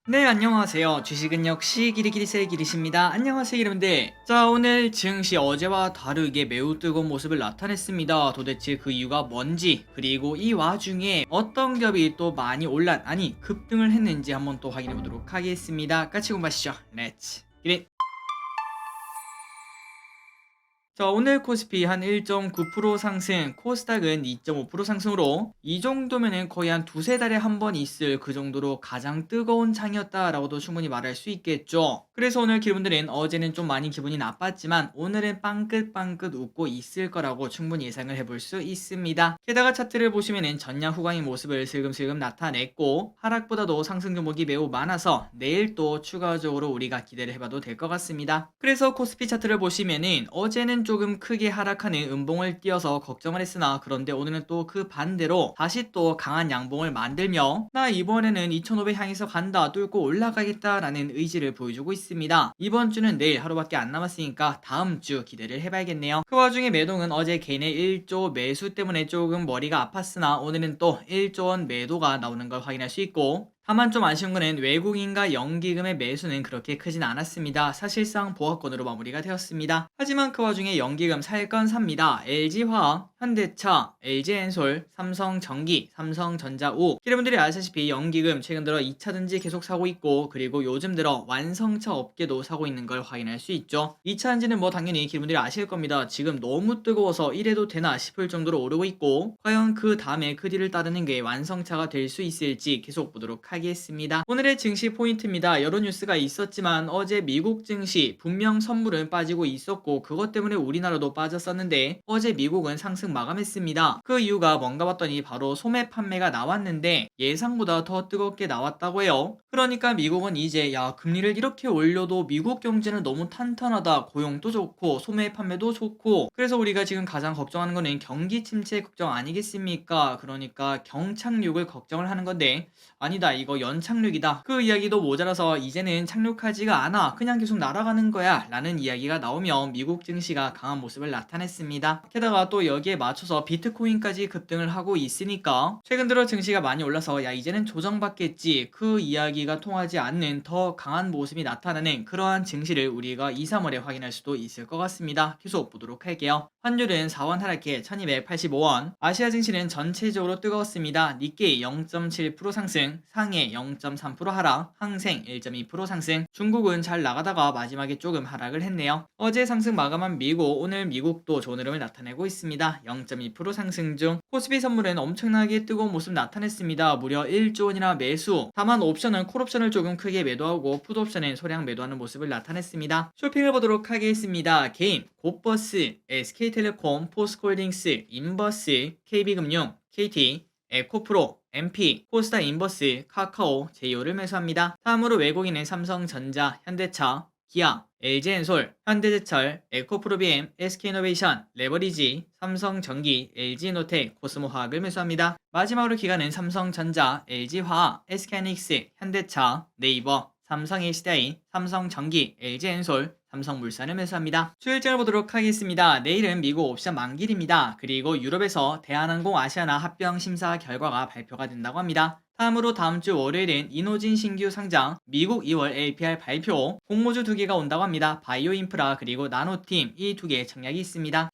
네, 안녕하세요. 주식은 역시 기리기리세 기리십니다. 안녕하세요, 여러분들. 자, 오늘 증시 어제와 다르게 매우 뜨거운 모습을 나타냈습니다. 도대체 그 이유가 뭔지, 그리고 이 와중에 어떤 기업이 또 많이 아니 급등을 했는지 한번 또 확인해 보도록 하겠습니다. 같이 공부하시죠. 렛츠 기릿. 자, 오늘 코스피 한 1.9% 상승, 코스닥은 2.5% 상승으로 이 정도면은 거의 한 두세 달에 한 번 있을 그 정도로 가장 뜨거운 장이었다라고도 충분히 말할 수 있겠죠. 그래서 오늘 기분들은 어제는 좀 많이 기분이 나빴지만 오늘은 빵긋빵긋 웃고 있을 거라고 충분히 예상을 해볼 수 있습니다. 게다가 차트를 보시면은 전량 후광의 모습을 슬금슬금 나타냈고 하락보다도 상승 종목이 매우 많아서 내일 또 추가적으로 우리가 기대를 해봐도 될 것 같습니다. 그래서 코스피 차트를 보시면은 어제는 조금 크게 하락하는 음봉을 띄어서 걱정을 했으나 그런데 오늘은 또 그 반대로 다시 또 강한 양봉을 만들며 나 이번에는 2500 향해서 간다, 뚫고 올라가겠다라는 의지를 보여주고 있습니다. 이번 주는 내일 하루밖에 안 남았으니까 다음 주 기대를 해봐야겠네요. 그 와중에 매동은 어제 개인의 1조 매수 때문에 조금 머리가 아팠으나 오늘은 또 1조 원 매도가 나오는 걸 확인할 수 있고, 다만 좀 아쉬운 거는 외국인과 연기금의 매수는 그렇게 크진 않았습니다. 사실상 보합권으로 마무리가 되었습니다. 하지만 그 와중에 연기금 살 건 삽니다. LG화학, 현대차, LG엔솔, 삼성전기, 삼성전자우. 여러분들이 아시다시피 연기금 최근 들어 2차전지 계속 사고 있고, 그리고 요즘 들어 완성차 업계도 사고 있는 걸 확인할 수 있죠. 2차전지는 뭐 당연히 여러분들이 아실 겁니다. 지금 너무 뜨거워서 이래도 되나 싶을 정도로 오르고 있고, 과연 그 다음에 그 뒤를 따르는 게 완성차가 될 수 있을지 계속 보도록 하겠습니다. 오늘의 증시 포인트입니다. 여러 뉴스가 있었지만 어제 미국 증시 분명 선물은 빠지고 있었고 그것 때문에 우리나라도 빠졌었는데 어제 미국은 상승 마감했습니다. 그 이유가 뭔가 봤더니 바로 소매 판매가 나왔는데 예상보다 더 뜨겁게 나왔다고 해요. 그러니까 미국은 이제 야, 금리를 이렇게 올려도 미국 경제는 너무 탄탄하다, 고용도 좋고 소매 판매도 좋고, 그래서 우리가 지금 가장 걱정하는 거는 경기 침체 걱정 아니겠습니까? 그러니까 경착륙을 걱정을 하는 건데 아니다, 이거 연착륙이다, 그 이야기도 모자라서 이제는 착륙하지가 않아, 그냥 계속 날아가는 거야 라는 이야기가 나오며 미국 증시가 강한 모습을 나타냈습니다. 게다가 또 여기에 맞춰서 비트코인까지 급등을 하고 있으니까 최근 들어 증시가 많이 올라서 야, 이제는 조정받겠지, 그 이야기가 통하지 않는 더 강한 모습이 나타나는 그러한 증시를 우리가 2, 3월에 확인할 수도 있을 것 같습니다. 계속 보도록 할게요. 환율은 4원 하락해 1285원, 아시아 증시는 전체적으로 뜨거웠습니다. 니케이 0.7% 상승, 상해 0.3% 하락, 항생 1.2% 상승. 중국은 잘 나가다가 마지막에 조금 하락을 했네요. 어제 상승 마감한 미국, 오늘 미국도 좋은 흐름을 나타내고 있습니다. 0.2% 상승 중. 코스피 선물은 엄청나게 뜨거운 모습 나타냈습니다. 무려 1조 원이나 매수. 다만 옵션은 콜옵션을 조금 크게 매도하고 풋옵션은 소량 매도하는 모습을 나타냈습니다. 쇼핑을 보도록 하겠습니다. 개인 곧버스, SK텔레콤, 포스코홀딩스, 인버스, KB금융, KT, 에코프로, MP, 코스타 인버스, 카카오, 제이오를 매수합니다. 다음으로 외국인은 삼성전자, 현대차, 기아, LG엔솔, 현대제철, 에코프로비엠, SK이노베이션, 레버리지, 삼성전기, LG노텍, 코스모화학을 매수합니다. 마지막으로 기관은 삼성전자, LG화학, SK하이닉스, 현대차, 네이버, 삼성HDI, 삼성전기, LG엔솔, 삼성물산을 매수합니다. 수요일장을 보도록 하겠습니다. 내일은 미국 옵션 만기일입니다. 그리고 유럽에서 대한항공 아시아나 합병 심사 결과가 발표가 된다고 합니다. 다음으로 다음 주 월요일엔 이노진 신규 상장, 미국 2월 LPR 발표, 공모주 2개가 온다고 합니다. 바이오 인프라 그리고 나노팀, 이 2개의 청약이 있습니다.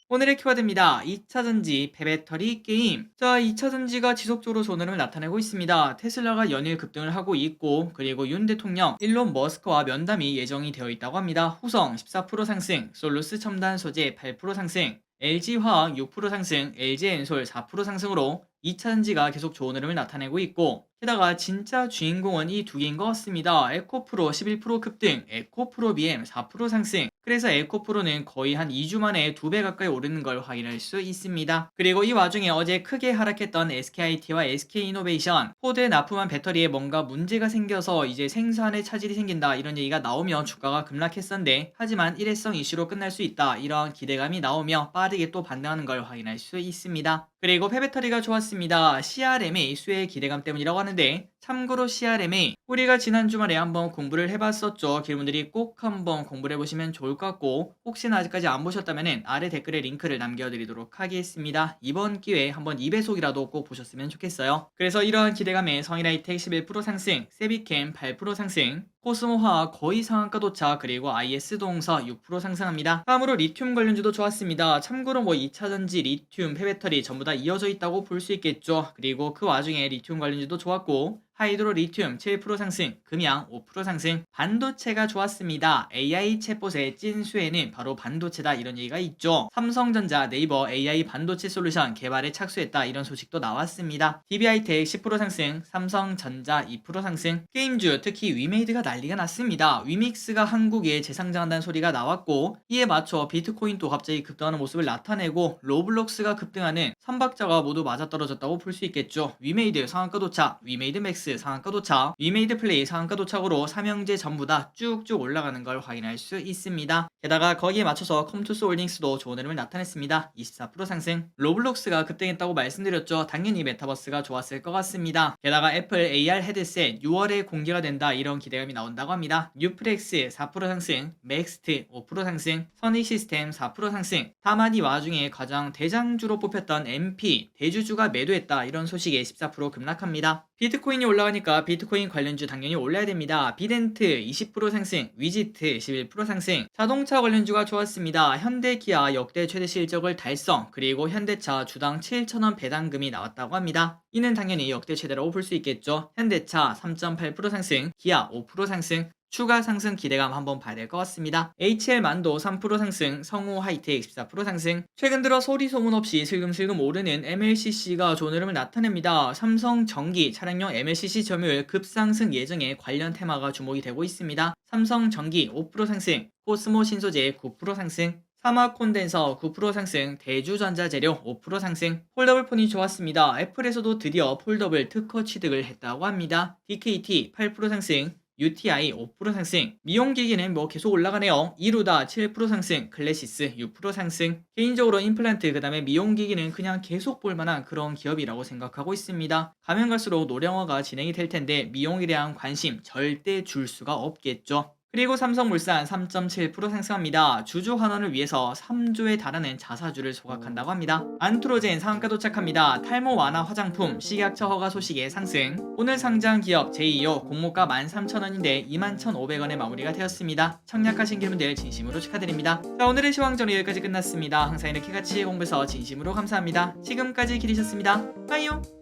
오늘의 키워드입니다. 2차전지, 폐배터리 게임. 자, 2차전지가 지속적으로 좋은 흐름을 나타내고 있습니다. 테슬라가 연일 급등을 하고 있고, 그리고 윤 대통령, 일론 머스크와 면담이 예정이 되어 있다고 합니다. 후성 14% 상승, 솔루스 첨단 소재 8% 상승, LG화학 6% 상승, LG엔솔 4% 상승으로 2차전지가 계속 좋은 흐름을 나타내고 있고, 게다가 진짜 주인공은 이 두 개인 것 같습니다. 에코프로 11% 급등, 에코프로비엠 4% 상승. 그래서 에코프로는 거의 한 2주 만에 2배 가까이 오르는 걸 확인할 수 있습니다. 그리고 이 와중에 어제 크게 하락했던 SKIT와 SK이노베이션, 포드에 납품한 배터리에 뭔가 문제가 생겨서 이제 생산에 차질이 생긴다, 이런 얘기가 나오며 주가가 급락했었는데, 하지만 일회성 이슈로 끝날 수 있다, 이런 기대감이 나오며 빠르게 또 반등하는 걸 확인할 수 있습니다. 그리고 폐배터리가 좋았습니다. CRM의 수혜 기대감 때문이라고 하는데, 참고로 CRMA 우리가 지난 주말에 한번 공부를 해봤었죠. 기분들이 꼭 한번 공부를 해보시면 좋을 것 같고, 혹시나 아직까지 안 보셨다면 아래 댓글에 링크를 남겨드리도록 하겠습니다. 이번 기회에 한번 2배속이라도 꼭 보셨으면 좋겠어요. 그래서 이러한 기대감에 성일하이텍 11% 상승, 세비캠 8% 상승, 코스모화학 거의 상한가 도착, 그리고 IS 동서 6% 상승합니다. 다음으로 리튬 관련주도 좋았습니다. 참고로 2차전지, 리튬, 폐배터리 전부 다 이어져 있다고 볼 수 있겠죠. 그리고 그 와중에 리튬 관련주도 좋았고, 하이드로 리튬 7% 상승, 금양 5% 상승, 반도체가 좋았습니다. AI 챗봇의 찐수혜는 바로 반도체다, 이런 얘기가 있죠. 삼성전자, 네이버 AI 반도체 솔루션 개발에 착수했다, 이런 소식도 나왔습니다. DB하이텍 10% 상승, 삼성전자 2% 상승, 게임주 특히 위메이드가 난리가 났습니다. 위믹스가 한국에 재상장한다는 소리가 나왔고, 이에 맞춰 비트코인도 갑자기 급등하는 모습을 나타내고, 로블록스가 급등하는 삼박자가 모두 맞아떨어졌다고 볼 수 있겠죠. 위메이드 상한가 도착, 위메이드 맥스 상한가 도착, 위메이드 플레이 상한가 도착으로 삼형제 전부 다 쭉쭉 올라가는 걸 확인할 수 있습니다. 게다가 거기에 맞춰서 컴투스 홀딩스도 좋은 흐름을 나타냈습니다. 24% 상승. 로블록스가 급등했다고 말씀드렸죠. 당연히 메타버스가 좋았을 것 같습니다. 게다가 애플 AR 헤드셋 6월에 공개가 된다, 이런 기대감이 나온다고 합니다. 뉴프렉스 4% 상승, 맥스트 5% 상승, 선익시스템 4% 상승. 다만 이 와중에 가장 대장주로 뽑혔던 MP 대주주가 매도했다, 이런 소식에 14% 급락합니다. 비트코인이 올라가니까 비트코인 관련주 당연히 올라야 됩니다. 비덴트 20% 상승, 위지트 11% 상승. 자동차 관련주가 좋았습니다. 현대, 기아 역대 최대 실적을 달성, 그리고 현대차 주당 7,000원 배당금이 나왔다고 합니다. 이는 당연히 역대 최대라고 볼 수 있겠죠. 현대차 3.8% 상승, 기아 5% 상승. 추가 상승 기대감 한번 봐야 될 것 같습니다. HL만도 3% 상승, 성우하이텍 14% 상승. 최근 들어 소리 소문 없이 슬금슬금 오르는 MLCC가 좋은 흐름을 나타냅니다. 삼성전기 차량용 MLCC 점유율 급상승 예정에 관련 테마가 주목이 되고 있습니다. 삼성전기 5% 상승, 코스모 신소재 9% 상승, 사막 콘덴서 9% 상승, 대주전자재료 5% 상승. 폴더블 폰이 좋았습니다. 애플에서도 드디어 폴더블 특허 취득을 했다고 합니다. DKT 8% 상승, UTI 5% 상승. 미용기기는 계속 올라가네요. 이루다 7% 상승, 클래시스 6% 상승. 개인적으로 임플란트 그다음에 미용기기는 그냥 계속 볼만한 그런 기업이라고 생각하고 있습니다. 가면 갈수록 노령화가 진행이 될 텐데 미용에 대한 관심 절대 줄 수가 없겠죠. 그리고 삼성물산 3.7% 상승합니다. 주주 환원을 위해서 3조에 달하는 자사주를 소각한다고 합니다. 안트로젠 상한가 도착합니다. 탈모 완화 화장품 식약처 허가 소식에 상승. 오늘 상장 기업 제2호 공모가 13,000원인데 21,500원에 마무리가 되었습니다. 청약하신 분들 진심으로 축하드립니다. 자, 오늘의 시황전이 여기까지 끝났습니다. 항상 이렇게 같이 공부해서 진심으로 감사합니다. 지금까지 기리셨습니다. 빠이요.